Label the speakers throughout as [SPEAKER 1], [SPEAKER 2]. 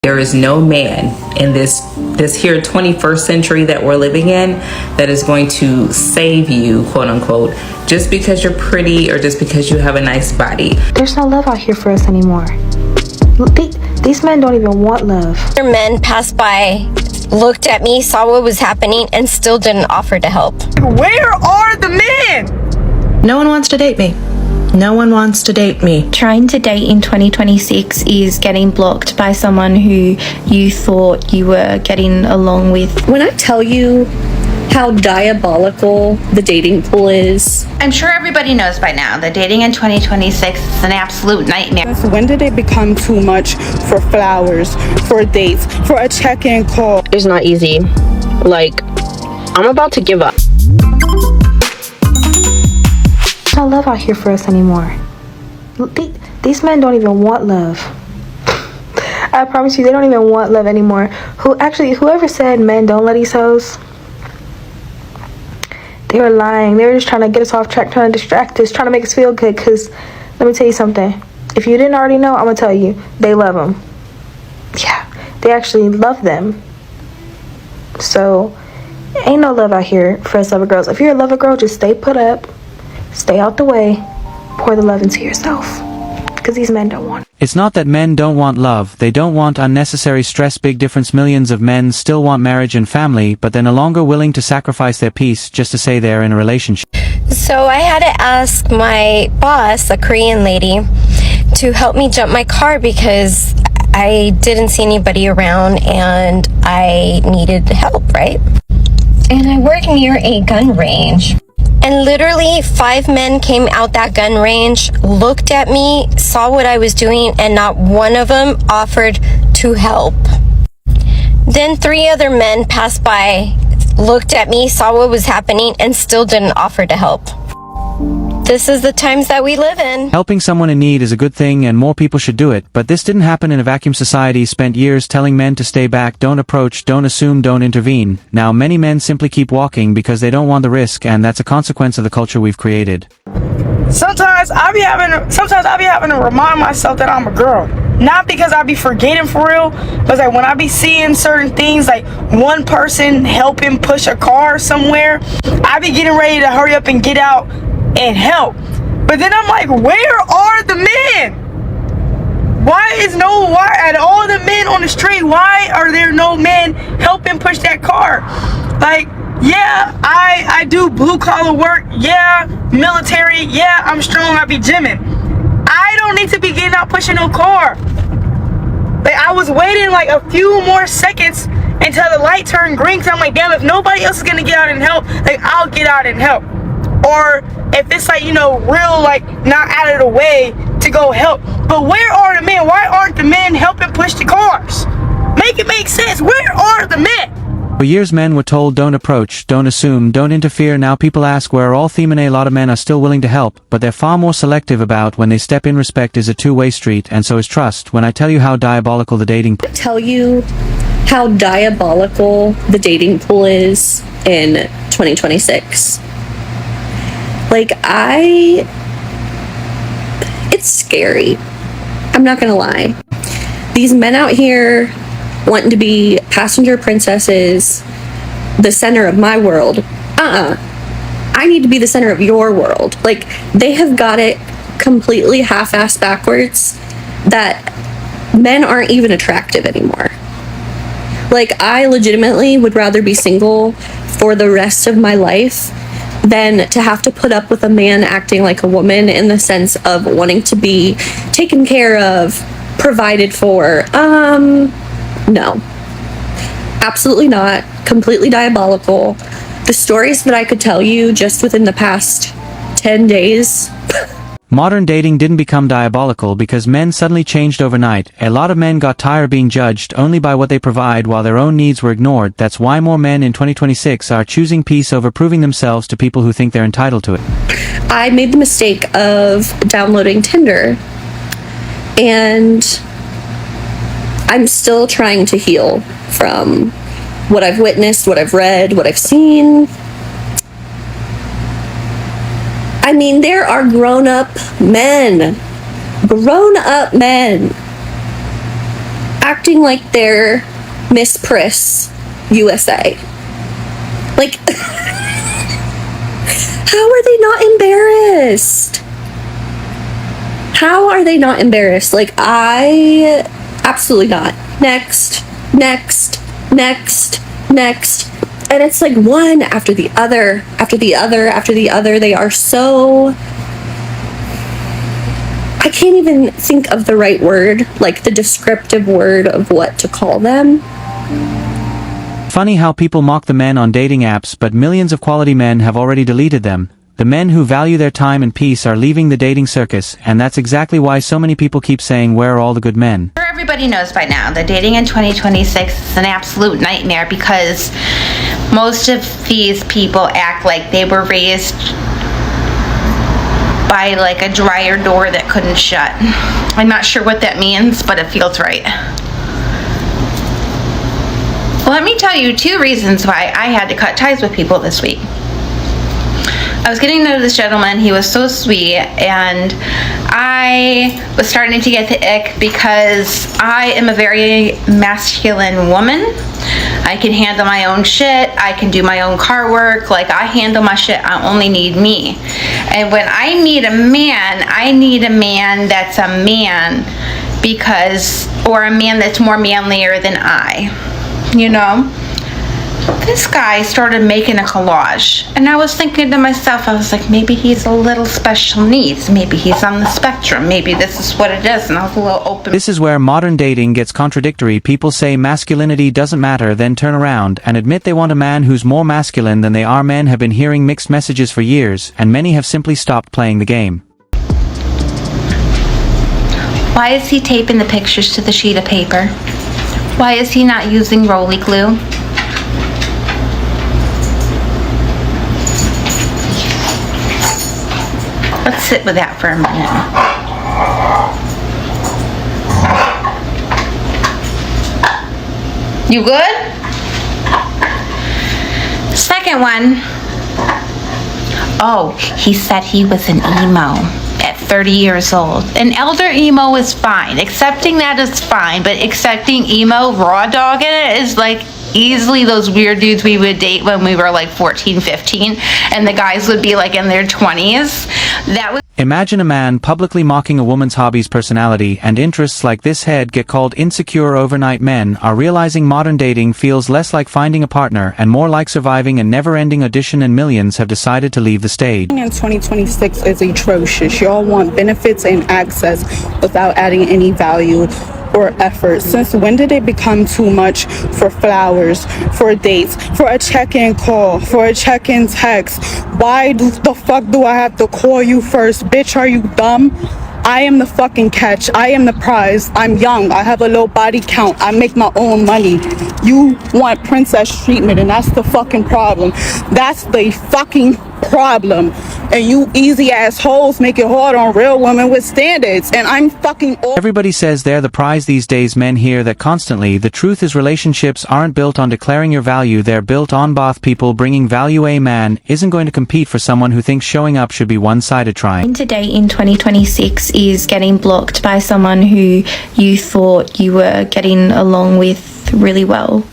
[SPEAKER 1] There is no man in this here 21st century that we're living in that is going to save you, quote unquote, just because you're pretty or just because you have a nice body.
[SPEAKER 2] There's no love out here for us anymore. These men don't even want love.
[SPEAKER 3] Men passed by, looked at me, saw what was happening, and still didn't offer to help.
[SPEAKER 4] Where are the men?
[SPEAKER 5] No one wants to date me. No one wants to date me.
[SPEAKER 6] Trying to date in 2026 is getting blocked by someone who you thought you were getting along with.
[SPEAKER 7] When I tell you how diabolical the dating pool is,
[SPEAKER 8] I'm sure everybody knows by now that dating in 2026 is an absolute nightmare.
[SPEAKER 4] When did it become too much for flowers, for dates, for a check-in call?
[SPEAKER 7] it's not easy. Like, I'm about to give up.
[SPEAKER 2] There's no love out here for us anymore. These men don't even want love. I promise you, they don't even want love anymore. Whoever said men don't let these hoes, they were lying. They were just trying to get us off track, trying to distract us, trying to make us feel good. Because let me tell you something. If you didn't already know, I'm going to tell you. They love them. Yeah, they actually love them. So, ain't no love out here for us lover girls. If you're a lover girl, just stay put up. Stay out the way. Pour the love into yourself. Because these men don't want it.
[SPEAKER 9] It's not that men don't want love, they don't want unnecessary stress. Big difference. Millions of men still want marriage and family, but they're no longer willing to sacrifice their peace just to say they're in a relationship.
[SPEAKER 3] So I had to ask my boss, a Korean lady, to help me jump my car because I didn't see anybody around and I needed help, right? And I work near a gun range. And literally 5 men came out that gun range, looked at me, saw what I was doing, and not one of them offered to help. Then 3 other men passed by, looked at me, saw what was happening, and still didn't offer to help. This is the times that we live in.
[SPEAKER 9] Helping someone in need is a good thing and more people should do it, but this didn't happen in a vacuum. Society spent years telling men to stay back, don't approach, don't assume, don't intervene. Now many men simply keep walking because they don't want the risk, and that's a consequence of the culture we've created.
[SPEAKER 4] Sometimes I be having to remind myself that I'm a girl. Not because I be forgetting for real, but like when I be seeing certain things, like one person helping push a car somewhere, I be getting ready to hurry up and get out and help. But then I'm like, where are the men? Why are all the men on the street, why are there no men helping push that car? Like, yeah, I do blue collar work, yeah, military, yeah, I'm strong, I be gymming. I don't need to be getting out pushing no car. Like, I was waiting like a few more seconds until the light turned green, because I'm like, damn, if nobody else is gonna get out and help, like, I'll get out and help. Or if it's like, you know, real, like, not out of the way to go help. But where are the men? Why aren't the men helping push the cars? Make it make sense. Where are the men?
[SPEAKER 9] For years men were told don't approach, don't assume, don't interfere. Now people ask where are all them, and a lot of men are still willing to help, but they're far more selective about when they step in. Respect is a two-way street, and so is trust. When I tell you how diabolical the dating pool
[SPEAKER 7] is in 2026. Like, it's scary. I'm not gonna lie. These men out here wanting to be passenger princesses, the center of my world. I need to be the center of your world. Like, they have got it completely half-assed backwards that men aren't even attractive anymore. Like, I legitimately would rather be single for the rest of my life than to have to put up with a man acting like a woman, in the sense of wanting to be taken care of, provided for. No. Absolutely not. Completely diabolical. The stories that I could tell you just within the past 10 days.
[SPEAKER 9] Modern dating didn't become diabolical because men suddenly changed overnight. A lot of men got tired of being judged only by what they provide while their own needs were ignored. That's why more men in 2026 are choosing peace over proving themselves to people who think they're entitled to it.
[SPEAKER 7] I made the mistake of downloading Tinder, and I'm still trying to heal from what I've witnessed, what I've read, what I've seen. I mean, there are grown-up men acting like they're Miss Priss USA. Like, how are they not embarrassed? How are they not embarrassed? Like, I absolutely not. Next. And it's like one after the other, after the other, after the other. They are so... I can't even think of the right word, like the descriptive word of what to call them.
[SPEAKER 9] Funny how people mock the men on dating apps, but millions of quality men have already deleted them. The men who value their time and peace are leaving the dating circus, and that's exactly why so many people keep saying, where are all the good men?
[SPEAKER 8] Everybody knows by now that dating in 2026 is an absolute nightmare because most of these people act like they were raised by like a dryer door that couldn't shut. I'm not sure what that means, but it feels right. Well, let me tell you 2 reasons why I had to cut ties with people this week. I was getting to know this gentleman. He was so sweet, and I was starting to get the ick because I am a very masculine woman. I can handle my own shit. I can do my own car work. Like, I handle my shit. I only need me. And when I need a man, I need a man that's a man because, or a man that's more manlier than I, you know? This guy started making a collage, and I was thinking to myself, I was like, maybe he's a little special needs, maybe he's on the spectrum, maybe this is what it is, and I was a little open.
[SPEAKER 9] This is where modern dating gets contradictory. People say masculinity doesn't matter, then turn around and admit they want a man who's more masculine than they are. Men have been hearing mixed messages for years, and many have simply stopped playing the game.
[SPEAKER 8] Why is he taping the pictures to the sheet of paper? Why is he not using Rolly glue? Let's sit with that for a minute. You good? Second one. Oh, he said he was an emo at 30 years old. An elder emo is fine. Accepting that is fine, but accepting emo raw dog in it is like easily those weird dudes we would date when we were like 14, 15, and the guys would be like in their 20s. That was...
[SPEAKER 9] Imagine a man publicly mocking a woman's hobbies, personality, and interests like this. Head get called insecure overnight. Men are realizing modern dating feels less like finding a partner and more like surviving a never-ending audition, and millions have decided to leave the stage.
[SPEAKER 10] In 2026 is atrocious. Y'all want benefits and access without adding any value or effort. Since when did it become too much for flowers, for dates, for a check-in call, for a check-in text? Why the fuck do I have to call you first? Bitch, are you dumb? I am the fucking catch. I am the prize. I'm young. I have a low body count. I make my own money. You want princess treatment, and that's the fucking problem. That's the fucking problem. And you easy ass hoes make it hard on real women with standards, and I'm fucking
[SPEAKER 9] Everybody says they're the prize these days. Men hear that constantly. The truth is, relationships aren't built on declaring your value, they're built on both people bringing value. A man isn't going to compete for someone who thinks showing up should be one-sided. Trying
[SPEAKER 6] to date in 2026 is getting blocked by someone who you thought you were getting along with really well.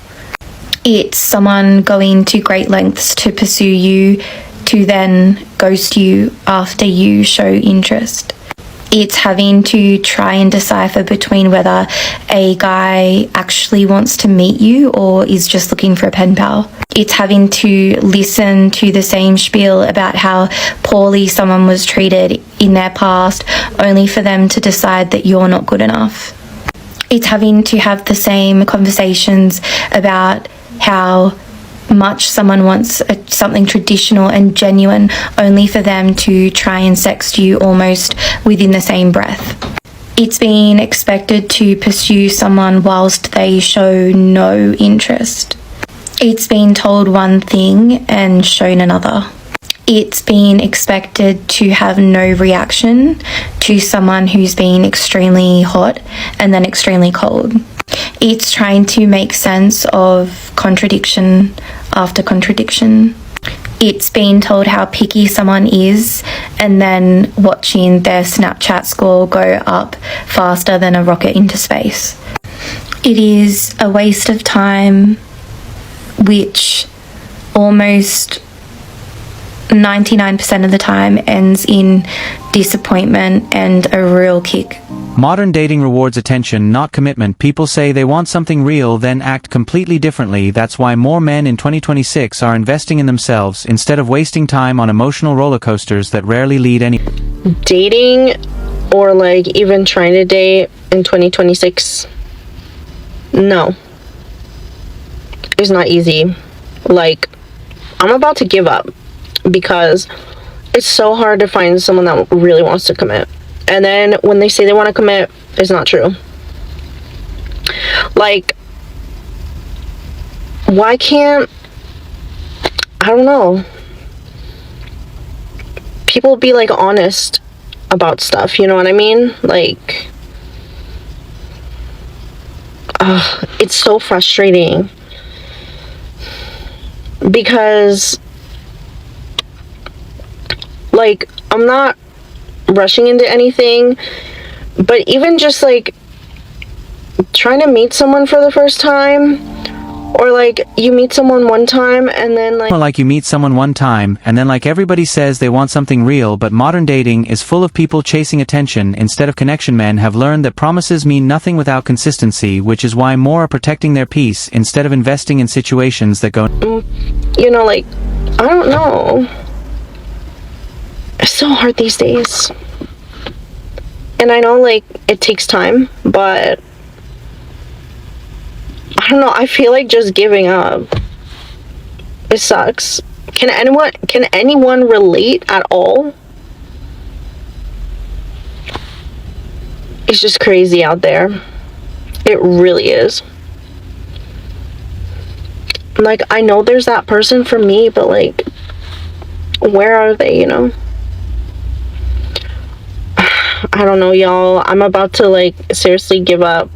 [SPEAKER 6] It's someone going to great lengths to pursue you, to then ghost you after you show interest. It's having to try and decipher between whether a guy actually wants to meet you or is just looking for a pen pal. It's having to listen to the same spiel about how poorly someone was treated in their past, only for them to decide that you're not good enough. It's having to have the same conversations about how much someone wants something traditional and genuine, only for them to try and sext you almost within the same breath. It's being expected to pursue someone whilst they show no interest. It's being told one thing and shown another. It's being expected to have no reaction to someone who's been extremely hot and then extremely cold. It's trying to make sense of contradiction after contradiction. It's being told how picky someone is and then watching their Snapchat score go up faster than a rocket into space. It is a waste of time, which almost 99% of the time ends in disappointment and a real kick.
[SPEAKER 9] Modern dating rewards attention, not commitment. People say they want something real, then act completely differently. That's why more men in 2026 are investing in themselves instead of wasting time on emotional roller coasters that rarely lead any.
[SPEAKER 11] Dating, or like even trying to date in 2026, no, it's not easy. Like, I'm about to give up because it's so hard to find someone that really wants to commit. And then when they say they want to commit, it's not true. Like, why can't, I don't know, people be like honest about stuff, you know what I mean? Like, it's so frustrating because, like, I'm not rushing into anything, but even just like trying to meet someone for the first time, or like you meet someone one time and then
[SPEAKER 9] like you meet someone one time and then like everybody says they want something real, but modern dating is full of people chasing attention instead of connection. Men have learned that promises mean nothing without consistency, which is why more are protecting their peace instead of investing in situations that go,
[SPEAKER 11] you know, like, I don't know. It's so hard these days. And I know, like, it takes time, but I don't know, I feel like just giving up. It sucks. Can anyone relate at all? It's just crazy out there. It really is. Like, I know there's that person for me, but like, where are they, you know? I don't know, y'all. I'm about to like seriously give up.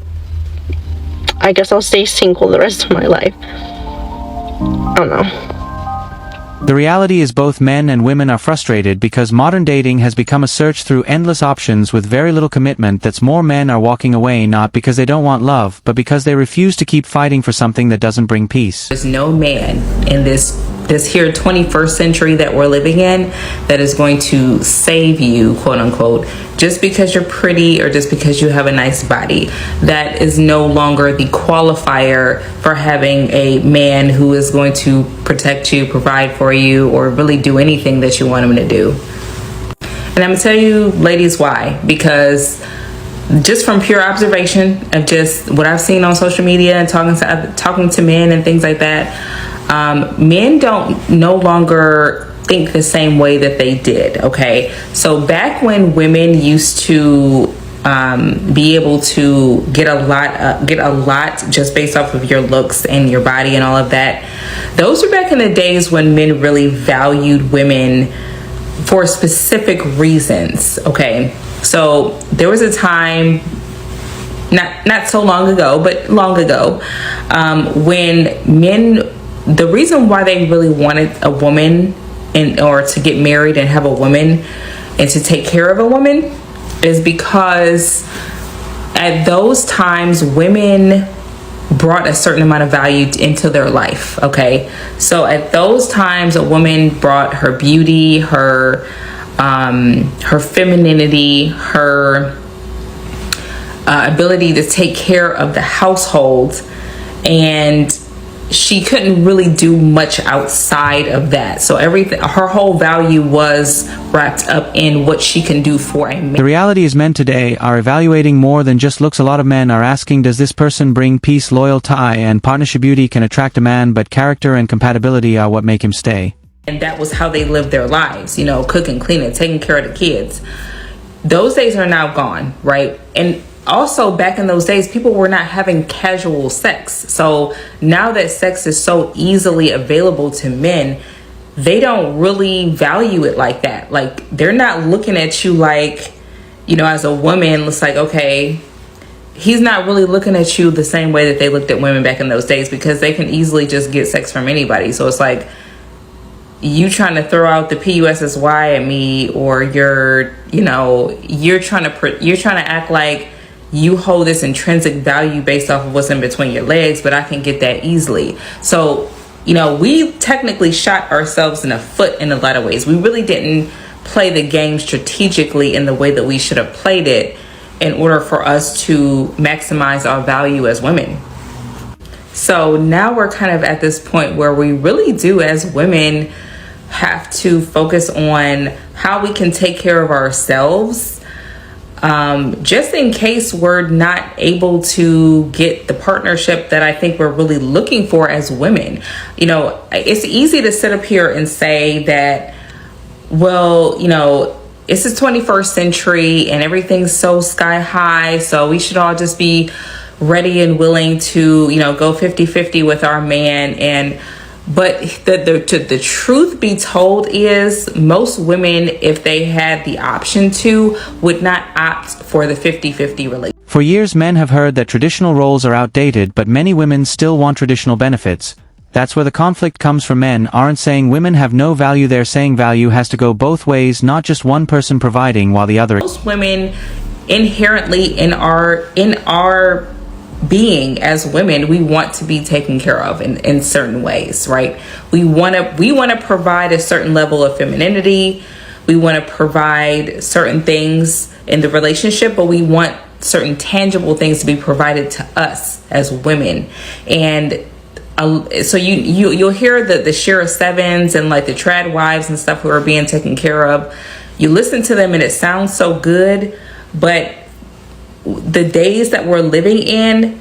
[SPEAKER 11] I guess I'll stay single the rest of my life. I don't know.
[SPEAKER 9] The reality is both men and women are frustrated because modern dating has become a search through endless options with very little commitment. That's more men are walking away, not because they don't want love, but because they refuse to keep fighting for something that doesn't bring peace.
[SPEAKER 1] There's no man in this here 21st century that we're living in that is going to save you, quote unquote, just because you're pretty or just because you have a nice body. That is no longer the qualifier for having a man who is going to protect you, provide for you, or really do anything that you want him to do. And I'm gonna tell you, ladies, why. Because just from pure observation of just what I've seen on social media and talking to men and things like that, men don't no longer think the same way that they did. Okay, so back when women used to be able to get a lot just based off of your looks and your body and all of that, those were back in the days when men really valued women for specific reasons. Okay, so there was a time, not so long ago, but long ago, when men, the reason why they really wanted a woman or to get married and have a woman and to take care of a woman is because at those times women brought a certain amount of value into their life. Okay, so at those times a woman brought her beauty, her femininity, her ability to take care of the household, and she couldn't really do much outside of that. So everything, her whole value was wrapped up in what she can do for a man.
[SPEAKER 9] The reality is men today are evaluating more than just looks. A lot of men are asking, does this person bring peace, loyalty, and partnership? Beauty can attract a man, but character and compatibility are what make him stay.
[SPEAKER 1] And that was how they lived their lives, you know, cooking, cleaning, taking care of the kids. Those days are now gone, right? And also back in those days, people were not having casual sex. So now that sex is so easily available to men, they don't really value it like that. Like, they're not looking at you like, you know, as a woman, it's like, okay, he's not really looking at you the same way that they looked at women back in those days, because they can easily just get sex from anybody. So it's like, you trying to throw out the PUSSY at me, or you're trying to act like you hold this intrinsic value based off of what's in between your legs, but I can get that easily. So, you know, we technically shot ourselves in the foot in a lot of ways. We really didn't play the game strategically in the way that we should have played it in order for us to maximize our value as women. So now we're kind of at this point where we really do, as women, have to focus on how we can take care of ourselves, just in case we're not able to get the partnership that I think we're really looking for as women. You know, it's easy to sit up here and say that, well, you know, it's the 21st century and everything's so sky high, so we should all just be ready and willing to, you know, go 50-50 with our man. But the truth be told is, most women, if they had the option to, would not opt for the 50-50 relationship.
[SPEAKER 9] For years, men have heard that traditional roles are outdated, but many women still want traditional benefits. That's where the conflict comes from. Men aren't saying women have no value, they're saying value has to go both ways, not just one person providing while the other.
[SPEAKER 1] Most women inherently in our being as women, we want to be taken care of in certain ways, right? We want to provide a certain level of femininity. We want to provide certain things in the relationship, but we want certain tangible things to be provided to us as women. And so you'll hear the Shira Sevens and like the trad wives and stuff who are being taken care of. You listen to them and it sounds so good, but the days that we're living in,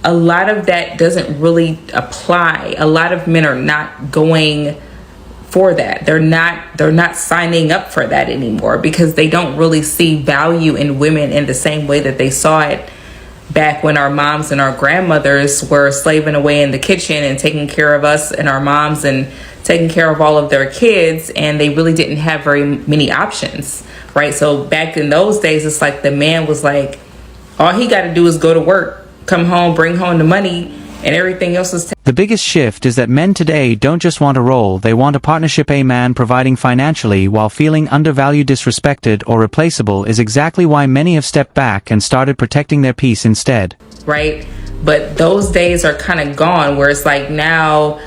[SPEAKER 1] a lot of that doesn't really apply. A lot of men are not going for that. They're not signing up for that anymore because they don't really see value in women in the same way that they saw it back when our moms and our grandmothers were slaving away in the kitchen and taking care of us and our moms and taking care of all of their kids, and they really didn't have very many options, right? So back in those days, it's like the man was like, all he got to do is go to work, come home, bring home the money, and everything else is
[SPEAKER 9] The biggest shift is that men today don't just want a role, they want a partnership. A man providing financially while feeling undervalued, disrespected, or replaceable is exactly why many have stepped back and started protecting their peace instead.
[SPEAKER 1] Right? But those days are kind of gone, where it's like now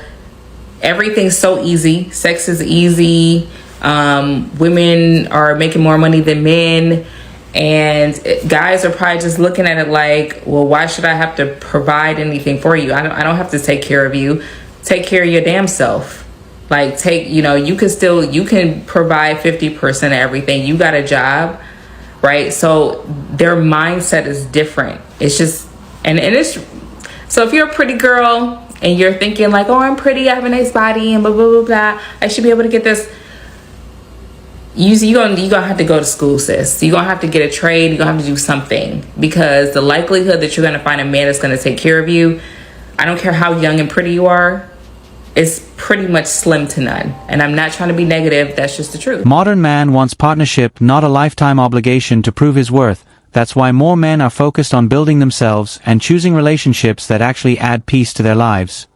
[SPEAKER 1] everything's so easy. Sex is easy. Women are making more money than men. And guys are probably just looking at it like, well, why should I have to provide anything for you? I don't have to take care of you. Take care of your damn self. Like, you can provide 50% of everything. You got a job, right? So their mindset is different. It's just, and it's, so if you're a pretty girl and you're thinking like, oh, I'm pretty, I have a nice body and blah, blah, blah, blah, I should be able to get this. You're gonna have to go to school, sis. You're gonna have to get a trade. You're gonna have to do something, because the likelihood that you're gonna find a man that's gonna take care of you, I don't care how young and pretty you are, is pretty much slim to none. And I'm not trying to be negative, that's just the truth.
[SPEAKER 9] Modern man wants partnership, not a lifetime obligation to prove his worth. That's why more men are focused on building themselves and choosing relationships that actually add peace to their lives.